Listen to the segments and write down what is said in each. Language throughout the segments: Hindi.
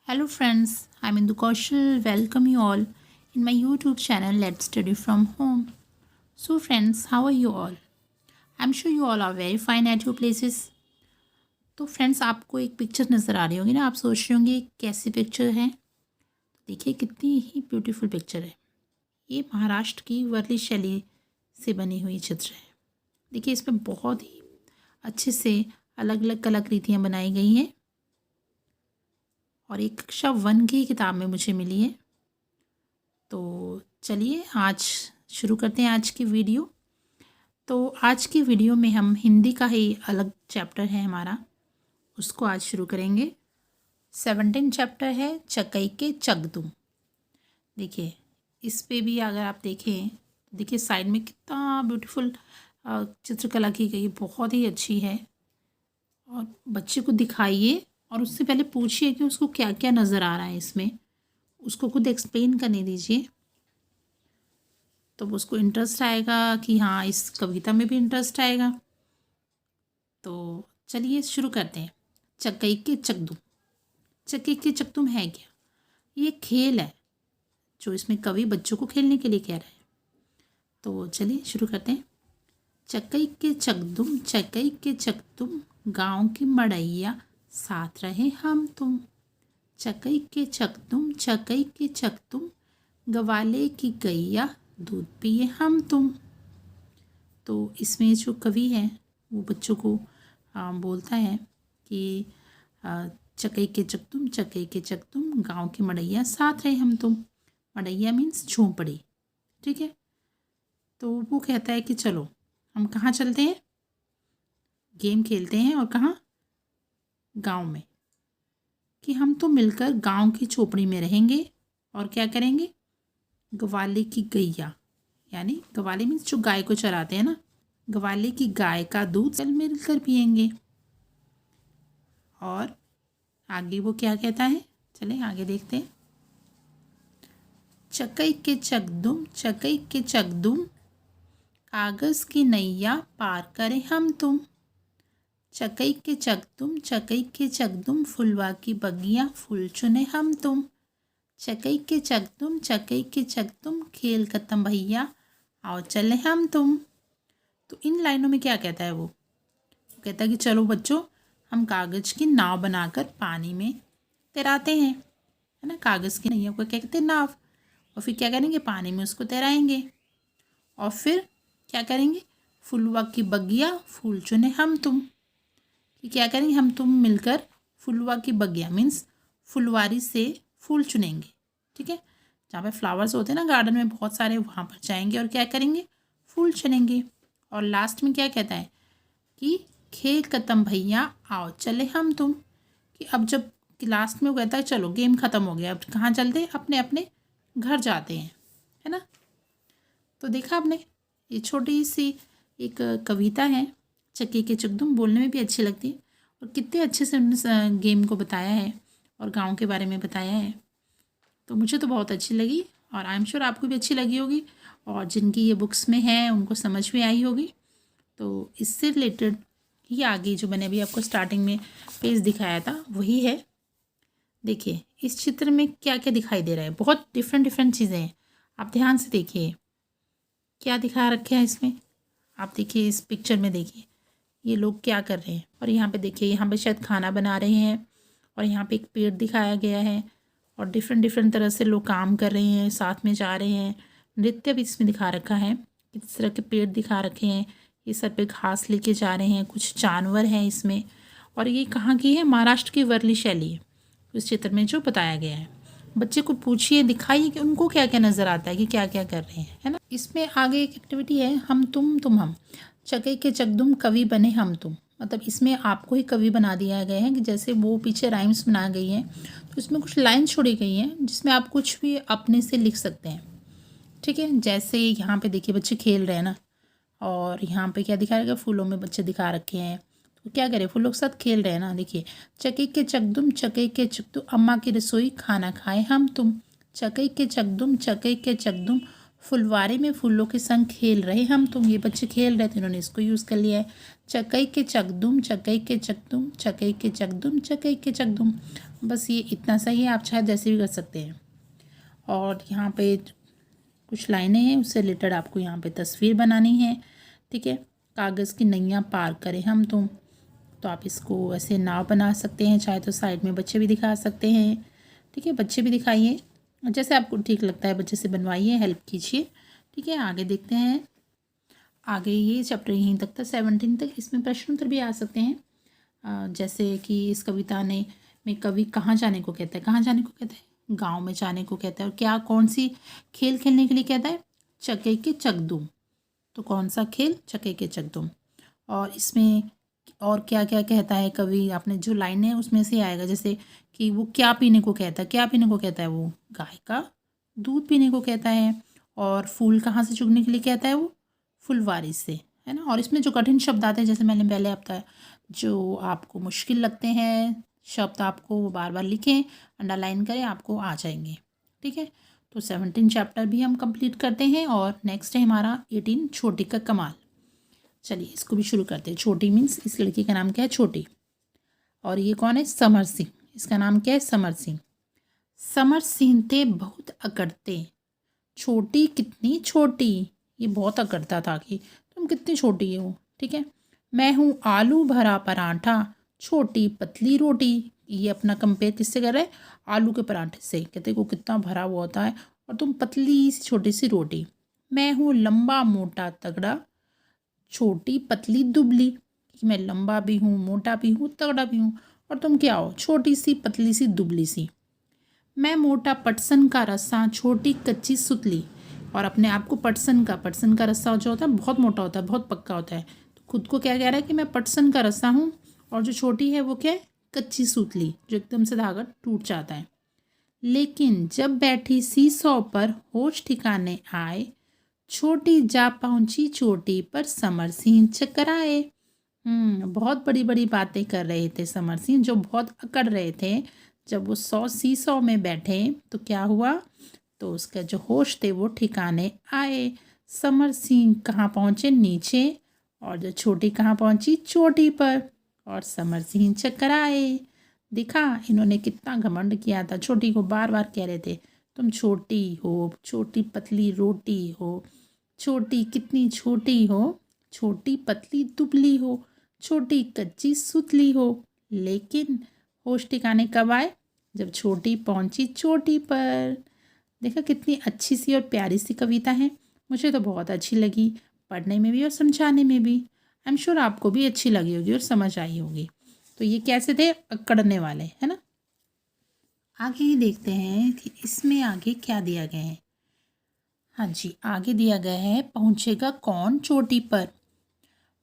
Hello friends, I'm Indu Kaushal. Welcome you all in my YouTube channel Let's Study from Home. So friends, how are you all? I'm sure you all are very fine at your places. तो फ्रेंड्स आपको एक पिक्चर नज़र आ रही होगी ना, आप सोच रहे होंगे कैसी पिक्चर है। देखिए कितनी ही ब्यूटीफुल पिक्चर है। ये महाराष्ट्र की वर्ली शैली से बनी हुई चित्र है। देखिए इसमें बहुत ही अच्छे से अलग अलग कलाकृतियाँ बनाई गई हैं और एक कक्षा 1 की किताब में मुझे मिली है। तो चलिए आज शुरू करते हैं आज की वीडियो। तो आज की वीडियो में हम हिंदी का ही अलग चैप्टर है हमारा, उसको आज शुरू करेंगे। 17 चैप्टर है चकई के चकदुम। देखिए इस पे भी अगर आप देखें, देखिए साइड में कितना ब्यूटीफुल चित्रकला की गई, बहुत ही अच्छी है। और बच्चे को दिखाइए और उससे पहले पूछिए कि उसको क्या क्या नज़र आ रहा है इसमें, उसको खुद एक्सप्लेन करने दीजिए, तो उसको इंटरेस्ट आएगा कि हाँ इस कविता में भी इंटरेस्ट आएगा। तो चलिए शुरू करते हैं। चकई के चकदुम। चकई के चकदुम है क्या? ये खेल है जो इसमें कवि बच्चों को खेलने के लिए कह रहा है। तो चलिए शुरू करते हैं। चकई के चकदुम, चकई के चकदुम, गाँव की मड़ैया साथ रहे हम तुम। चकई के चकदुम, चकई के चकदुम, गवाले की गैया दूध पिए हम तुम। तो इसमें जो कवि है वो बच्चों को बोलता है कि चकई के चकदुम, चकई के चकदुम, गांव की मड़ैया साथ रहे हम तुम। मड़ैया मीन्स झोंपड़ी, ठीक है। तो वो कहता है कि चलो हम कहाँ चलते हैं, गेम खेलते हैं। और कहाँ? गांव में। कि हम तो मिलकर गांव की झोपड़ी में रहेंगे और क्या करेंगे? गवाले की गैया, यानी गवाले मीन्स जो गाय को चराते हैं ना, गवाले की गाय का दूध चल मिलकर पियेंगे। और आगे वो क्या कहता है, चलें आगे देखते हैं। चकई के चकदुम, चकई के चकदुम, कागज़ की नैया पार करें हम तुम। चकई के चकदुम, चकई के चकदुम, फुलवा की बगिया फूल चुने हम तुम। चकई के चकदुम, चकई के चकदुम, खेल खत्म भैया आओ चले हम तुम। तो इन लाइनों में क्या कहता है वो कहता है कि चलो बच्चों हम कागज़ की नाव बनाकर पानी में तैराते हैं, है ना। कागज़ की नैया को क्या कहते हैं? नाव। और फिर क्या करेंगे? पानी में उसको तैराएंगे। और फिर क्या करेंगे? फुलवा की बगिया फूल चुने हम तुम। कि क्या करेंगे? हम तुम मिलकर फुलवा की बगिया मीन्स फुलवारी से फूल चुनेंगे, ठीक है। जहाँ पे फ्लावर्स होते हैं ना गार्डन में बहुत सारे, वहाँ पर जाएंगे और क्या करेंगे? फूल चुनेंगे। और लास्ट में क्या कहता है कि खेल खत्म भैया आओ चले हम तुम। कि अब जब लास्ट में वो कहता है चलो गेम ख़त्म हो गया, अब कहाँ चलते हैं? अपने अपने घर जाते हैं, है ना। तो देखा आपने, ये छोटी सी एक कविता है चक्की के चकदुम, बोलने में भी अच्छी लगती है और कितने अच्छे से उन्होंने गेम को बताया है और गांव के बारे में बताया है। तो मुझे तो बहुत अच्छी लगी और आई एम श्योर आपको भी अच्छी लगी होगी, और जिनकी ये बुक्स में है उनको समझ में आई होगी। तो इससे रिलेटेड ही आगे जो मैंने अभी आपको स्टार्टिंग में पेज दिखाया था वही है। देखिए इस चित्र में क्या क्या दिखाई दे रहा है, बहुत डिफरेंट डिफरेंट चीज़ें हैं। आप ध्यान से देखिए क्या दिखा रखे हैं इसमें। आप देखिए इस पिक्चर में, देखिए ये लोग क्या कर रहे हैं। और यहाँ पे देखिए, यहाँ पे शायद खाना बना रहे हैं और यहाँ पे एक पेड़ दिखाया गया है और डिफरेंट डिफरेंट तरह से लोग काम कर रहे हैं, साथ में जा रहे हैं। नृत्य भी इसमें दिखा रखा है, किस तरह के पेड़ दिखा रखे हैं, ये सर पे घास लेके जा रहे हैं, कुछ जानवर हैं इसमें। और ये कहाँ की है? महाराष्ट्र की वर्ली शैली है इस चित्र में जो बताया गया है। बच्चे को पूछिए, दिखाइए कि उनको क्या क्या नज़र आता है, कि क्या क्या कर रहे हैं, है ना। इसमें आगे एक एक्टिविटी है, हम तुम हम। चकई के चकदुम कवि बने हम तुम। मतलब इसमें आपको ही कवि बना दिया गया है कि जैसे वो पीछे राइम्स बना गई हैं, तो इसमें कुछ लाइन छोड़ी गई हैं जिसमें आप कुछ भी अपने से लिख सकते हैं, ठीक है। जैसे यहाँ पे देखिए बच्चे खेल रहे हैं ना, और यहाँ पे क्या दिखा रखा है? फूलों में बच्चे दिखा रखे हैं। तो क्या करें? फूलों के साथ खेल रहे हैं ना। देखिए चकई के चकदुम, चकई के चकदुम, अम्मा की रसोई खाना खाए हम तुम। चकई के चकदुम, चकई के चकदुम, फुलवारी में फूलों के संग खेल रहे हम तुम, ये बच्चे खेल रहे थे, इन्होंने इसको यूज़ कर लिया है। चकई के चकदुम, चकई के चकदुम, चकई के चकदुम, चकई के चकदुम। बस ये इतना सही है, आप चाहे ऐसे भी कर सकते हैं। और यहाँ पे कुछ लाइनें हैं, उससे रिलेटेड आपको यहाँ पे तस्वीर बनानी है। ठीक है, कागज़ की नैया पार करें हम तुम, तो आप इसको ऐसे नाव बना सकते हैं, चाहे तो साइड में बच्चे भी दिखा सकते हैं। ठीक है, बच्चे भी दिखाइए, जैसे आपको ठीक लगता है बच्चे से बनवाइए, हेल्प कीजिए। ठीक है, आगे देखते हैं। आगे ये चैप्टर यहीं तक था 17 तक। इसमें प्रश्न उत्तर भी आ सकते हैं, जैसे कि इस कविता में कवि कहाँ जाने को कहता है, कहाँ जाने को कहता है, गांव में जाने को कहता है। और क्या कौन सी खेल खेलने के लिए कहता है, चके के चकदुम। तो कौन सा खेल, चके के चकदुम। और इसमें और क्या क्या कहता है कवि, आपने जो लाइन है उसमें से आएगा, जैसे कि वो क्या पीने को कहता है, क्या पीने को कहता है, वो गाय का दूध पीने को कहता है। और फूल कहाँ से चुगने के लिए कहता है, वो फुलवारी से, है ना। और इसमें जो कठिन शब्द आते हैं, जैसे मैंने पहले बताया, जो आपको मुश्किल लगते हैं शब्द, आपको वो बार बार लिखें, अंडरलाइन करें, आपको आ जाएंगे। ठीक है, तो 17 चैप्टर भी हम कंप्लीट करते हैं। और नेक्स्ट है हमारा 18, छोटी का कमाल। चलिए इसको भी शुरू करते हैं। छोटी मीन्स इस लड़की का नाम क्या है, छोटी। और ये कौन है, समर सिंह। इसका नाम क्या है, समर सिंह। समर सिंह थे बहुत अकड़ते, छोटी कितनी छोटी। ये बहुत अकड़ता था कि तुम कितनी छोटी हो। ठीक है, मैं हूँ आलू भरा पराठा, छोटी पतली रोटी। ये अपना कंपेयर किससे कर रहे हैं, आलू के पराठे से। कहते वो कितना भरा हुआ होता है और तुम पतली सी छोटी सी रोटी। मैं हूँ लंबा मोटा तगड़ा, छोटी पतली दुबली। कि मैं लंबा भी हूँ, मोटा भी हूँ, तगड़ा भी हूँ, और तुम क्या हो, छोटी सी पतली सी दुबली सी। मैं मोटा पटसन का रस्सा, छोटी कच्ची सुतली। और अपने आप को पटसन का रस्सा जो होता है बहुत मोटा होता है, बहुत पक्का होता है। तो खुद को क्या कह रहा है कि मैं पटसन का रस्सा हूँ, और जो छोटी है वो क्या है, कच्ची सूतली, जो एकदम से धागा टूट जाता है। लेकिन जब बैठी सीसौ पर होश ठिकाने आए, छोटी जा पहुंची चोटी पर, समर सिंह चकराए। बहुत बड़ी बड़ी बातें कर रहे थे समर सिंह, जो बहुत अकड़ रहे थे। जब वो सीसौ में बैठे तो क्या हुआ, तो उसका जो होश थे वो ठिकाने आए। समर सिंह कहाँ पहुँचे, नीचे। और जो छोटी कहाँ पहुँची, चोटी पर। और समर सिंह चकराए। दिखा इन्होंने कितना घमंड किया था, छोटी को बार बार कह रहे थे तुम छोटी हो, छोटी पतली रोटी हो, छोटी कितनी छोटी हो, छोटी पतली दुबली हो, छोटी कच्ची सुतली हो। लेकिन होश ठिकाने कब आए, जब छोटी पहुंची चोटी पर। देखा कितनी अच्छी सी और प्यारी सी कविता है, मुझे तो बहुत अच्छी लगी, पढ़ने में भी और समझाने में भी। आई एम श्योर आपको भी अच्छी लगी होगी और समझ आई होगी। तो ये कैसे थे, अकड़ने वाले, है ना। आगे ही देखते हैं कि इसमें आगे क्या दिया गया है। हाँ जी, आगे दिया गया है, पहुँचेगा कौन चोटी पर।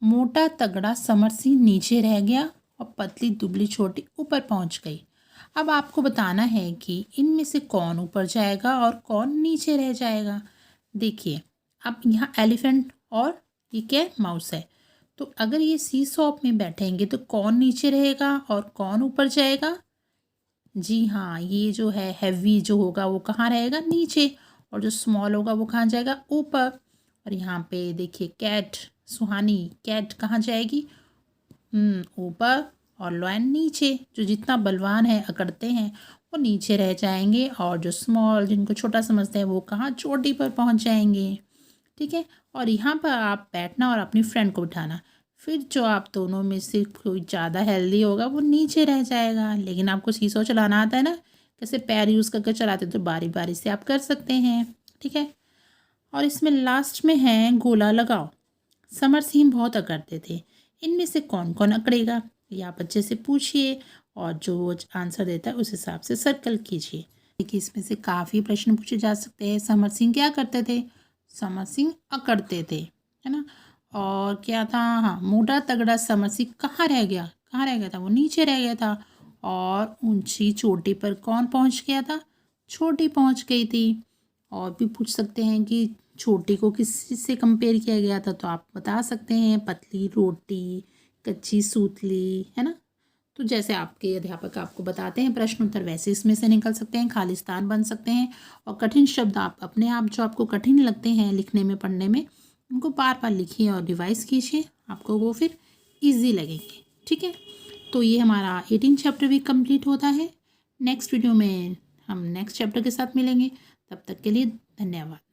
मोटा तगड़ा समर सिंह नीचे रह गया और पतली दुबली छोटी ऊपर पहुंच गई। अब आपको बताना है कि इनमें से कौन ऊपर जाएगा और कौन नीचे रह जाएगा। देखिए, अब यहाँ एलिफेंट और ये क्या है, माउस है। तो अगर ये सी शॉप में बैठेंगे तो कौन नीचे रहेगा और कौन ऊपर जाएगा। जी हाँ, ये जो है हैवी जो होगा वो कहाँ रहेगा, नीचे। और जो स्मॉल होगा वो कहाँ जाएगा, ऊपर। और यहाँ पे देखिए कैट, सुहानी कैट कहाँ जाएगी, ऊपर। और लॉयन नीचे। जो जितना बलवान है, अकड़ते हैं, वो नीचे रह जाएंगे। और जो स्मॉल, जिनको छोटा समझते हैं, वो कहाँ, चोटी पर पहुँच जाएंगे। ठीक है, और यहाँ पर आप बैठना और अपनी फ्रेंड को बिठाना। फिर जो आप दोनों में से कोई ज़्यादा हेल्दी होगा वो नीचे रह जाएगा। लेकिन आपको सीसो चलाना आता है ना, कैसे पैर यूज़ करके चलाते, तो बारी बारी से आप कर सकते हैं। ठीक है, और इसमें लास्ट में है गोला लगाओ। समर सिंह बहुत अकड़ते थे, इनमें से कौन कौन अकड़ेगा, ये आप बच्चे से पूछिए, और जो वो आंसर देता है उस हिसाब से सर्कल कीजिए। देखिए, इसमें से काफ़ी प्रश्न पूछे जा सकते हैं। समर सिंह क्या करते थे, समर सिंह अकड़ते थे, है ना। और क्या था, हाँ, मोटा तगड़ा समर सिंह कहाँ रह गया, कहाँ रह गया था, वो नीचे रह गया था। और ऊंची चोटी पर कौन पहुंच गया था, छोटी पहुंच गई थी। और भी पूछ सकते हैं कि छोटी को किस से कंपेयर किया गया था, तो आप बता सकते हैं पतली रोटी, कच्ची सूतली, है ना। तो जैसे आपके अध्यापक आपको बताते हैं प्रश्न उत्तर, वैसे इसमें से निकल सकते हैं, खाली स्थान बन सकते हैं। और कठिन शब्द आप अपने आप जो आपको कठिन लगते हैं लिखने में पढ़ने में, उनको बार बार लिखिए और रिवाइज कीजिए, आपको वो फिर ईजी लगेंगे। ठीक है, तो ये हमारा 18 चैप्टर भी कंप्लीट होता है। नेक्स्ट वीडियो में हम नेक्स्ट चैप्टर के साथ मिलेंगे, तब तक के लिए धन्यवाद।